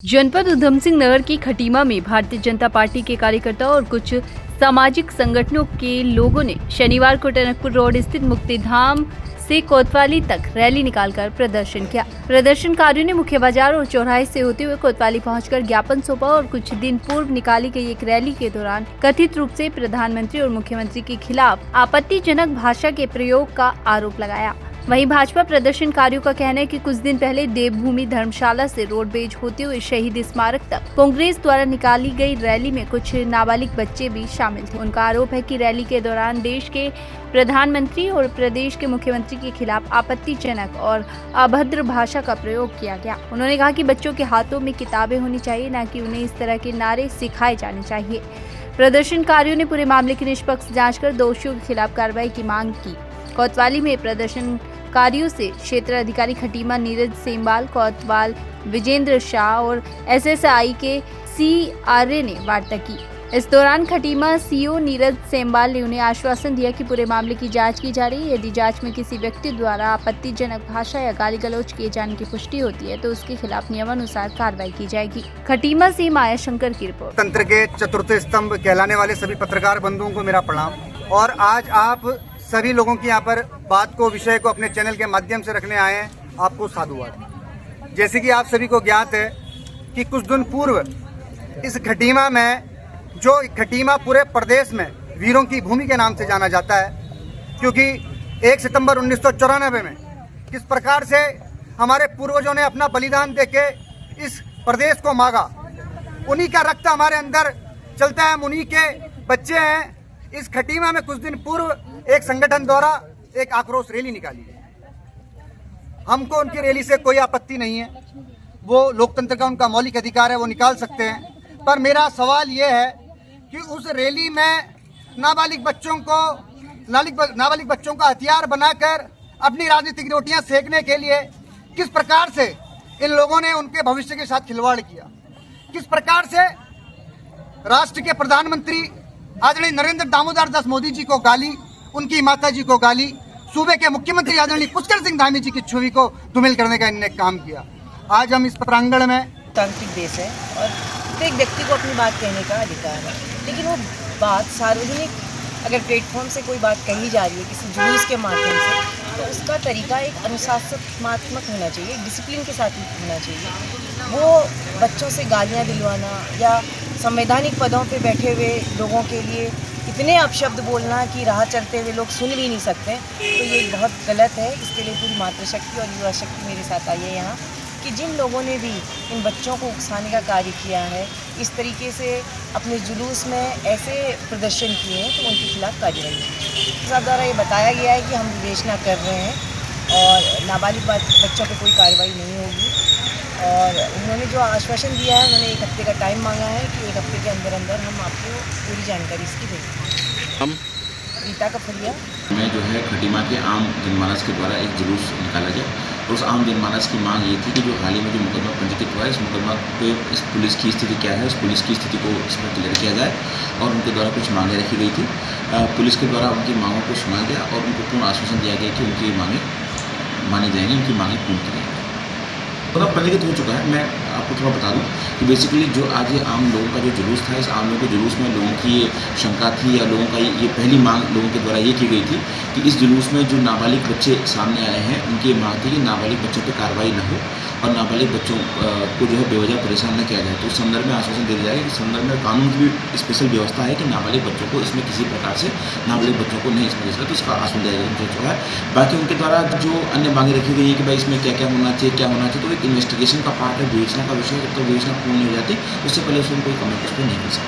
जनपद उधम सिंह नगर की खटीमा में भारतीय जनता पार्टी के कार्यकर्ताओं और कुछ सामाजिक संगठनों के लोगों ने शनिवार को टनकपुर रोड स्थित मुक्तिधाम से कोतवाली तक रैली निकालकर प्रदर्शन किया। प्रदर्शनकारियों ने मुख्य बाजार और चौराहे से होते हुए कोतवाली पहुंचकर ज्ञापन सौंपा और कुछ दिन पूर्व निकाली गई एक रैली के दौरान कथित रूप से प्रधानमंत्री और मुख्यमंत्री के खिलाफ आपत्तिजनक भाषा के प्रयोग का आरोप लगाया। वहीं भाजपा प्रदर्शनकारियों का कहना है कि कुछ दिन पहले देवभूमि धर्मशाला से रोडवेज होते हुए शहीद स्मारक तक कांग्रेस द्वारा निकाली गई रैली में कुछ नाबालिग बच्चे भी शामिल थे। उनका आरोप है कि रैली के दौरान देश के प्रधानमंत्री और प्रदेश के मुख्यमंत्री के खिलाफ आपत्तिजनक और अभद्र भाषा का प्रयोग किया गया। उन्होंने कहा कि बच्चों के हाथों में किताबें होनी चाहिए, न कि उन्हें इस तरह के नारे सिखाए जाने चाहिए। प्रदर्शनकारियों ने पूरे मामले की निष्पक्ष जाँच कर दोषियों के खिलाफ कार्रवाई की मांग की। कोतवाली में प्रदर्शनकारियों से क्षेत्र अधिकारी खटीमा नीरज सेमवाल, कोतवाल विजेंद्र शाह और एसएसआई के सीआरए ने वार्ता की। इस दौरान खटीमा सीओ नीरज सेमवाल ने उन्हें आश्वासन दिया कि पूरे मामले की जांच की जा रही है। यदि जांच में किसी व्यक्ति द्वारा आपत्तिजनक भाषा या गाली गलौज किए जाने की पुष्टि होती है तो उसके खिलाफ नियमानुसार कार्रवाई की जाएगी। खटीमा से माया शंकर की रिपोर्ट। तंत्र के चतुर्थ स्तंभ कहलाने वाले सभी पत्रकार बंधुओं को मेरा प्रणाम। और आज आप सभी लोगों की यहाँ पर बात को, विषय को अपने चैनल के माध्यम से रखने आए हैं, आपको साधुवाद। जैसे कि आप सभी को ज्ञात है कि कुछ दिन पूर्व इस खटीमा में, जो खटीमा पूरे प्रदेश में वीरों की भूमि के नाम से जाना जाता है, क्योंकि 1 सितंबर 1994 में किस प्रकार से हमारे पूर्वजों ने अपना बलिदान देके इस प्रदेश को मांगा, उन्हीं का रक्त हमारे अंदर चलता है, उन्हीं के बच्चे हैं। इस खटीमा में कुछ दिन पूर्व एक संगठन द्वारा एक आक्रोश रैली निकाली है। हमको उनकी रैली से कोई आपत्ति नहीं है, वो लोकतंत्र का उनका मौलिक अधिकार है, वो निकाल सकते हैं। पर मेरा सवाल ये है कि उस रैली में नाबालिग बच्चों का हथियार बनाकर अपनी राजनीतिक रोटियां सेकने के लिए किस प्रकार से इन लोगों ने उनके भविष्य के साथ खिलवाड़ किया, किस प्रकार से राष्ट्र के प्रधानमंत्री आदरणीय नरेंद्र दामोदर दास मोदी जी को गाली, उनकी माता जी को गाली, सूबे के मुख्यमंत्री आदरणीय पुष्कर सिंह धामी जी की छवि को धूमिल करने का इन्होंने काम किया। आज हम इस प्रांगण में, तांत्रिक देश है और प्रत्येक व्यक्ति को अपनी बात कहने का अधिकार है, लेकिन वो बात सार्वजनिक अगर प्लेटफॉर्म से कोई बात कही जा रही है किसी जुलूस के माध्यम से, तो उसका तरीका एक अनुशासनात्मक होना चाहिए, डिसिप्लिन के साथ होना चाहिए। वो बच्चों से गालियाँ दिलवाना या संवैधानिक पदों पे बैठे हुए लोगों के लिए इतने अपशब्द बोलना कि राह चलते हुए लोग सुन भी नहीं सकते, तो ये बहुत गलत है। इसके लिए पूरी मातृशक्ति और युवा शक्ति मेरे साथ आई है यहाँ, कि जिन लोगों ने भी इन बच्चों को उकसाने का कार्य किया है, इस तरीके से अपने जुलूस में ऐसे प्रदर्शन किए हैं, तो उनके खिलाफ कार्रवाई साहब द्वारा ये बताया गया है कि हम विवेचना कर रहे हैं और नाबालिग बच्चों पर कोई कार्रवाई नहीं होगी। और उन्होंने जो आश्वासन दिया है, उन्होंने 1 हफ्ते का टाइम मांगा है कि 1 हफ्ते के अंदर अंदर हम आपको पूरी जानकारी इसकी देंगे। हम रीता कफरिया में जो है खटीमा के आम जनमानस के द्वारा एक जुलूस निकाला गया और उस आम जनमानस की मांग ये थी कि जो हाल ही में जो मुकदमा पंजीकृत हुआ है, इस मुकदमा पे इस पुलिस की स्थिति क्या है, उस पुलिस की स्थिति को इसमें क्लियर किया जाए। और उनके द्वारा कुछ मांगें रखी गई थी। पुलिस के द्वारा उनकी मांगों को सुना गया और उनको पूर्ण आश्वासन दिया गया कि उनकी मांगें मानी जाएंगी, उनकी मांगें पूर्ण की जाएंगी। मतलब पंजीकृत हो चुका है। मैं आपको थोड़ा बता दूं कि बेसिकली जो आज ये आम लोगों का जो जुलूस था, इस आम लोगों के जुलूस में लोगों की ये शंका थी या लोगों का ये पहली मांग लोगों के द्वारा ये की गई थी कि इस जुलूस में जो नाबालिग बच्चे सामने आए हैं, उनकी मांग थी कि नाबालिग बच्चों पर कार्रवाई न हो और नाबालिग बच्चों को जो है बेवजह परेशान न किया जाए। तो उस संदर्भ में आश्वासन दे दिया जाए कि इस संदर्भ में कानून की भी स्पेशल व्यवस्था है कि नाबालिग बच्चों को इसमें किसी प्रकार से नाबालिग बच्चों को नहीं इसमें घुसना, तो इसका आश्वासन दिया चुका है। बाकी उनके द्वारा जो अन्य मांगे रखी गई है कि भाई इसमें क्या क्या होना चाहिए, क्या होना चाहिए, तो एक इन्वेस्टिगेशन का पार्ट है, विवेचना का विषय। जब तक विवेचना पूर्ण नहीं हो जाती, उससे पहले उसमें कोई कमेंट उस पर नहीं कर सकता।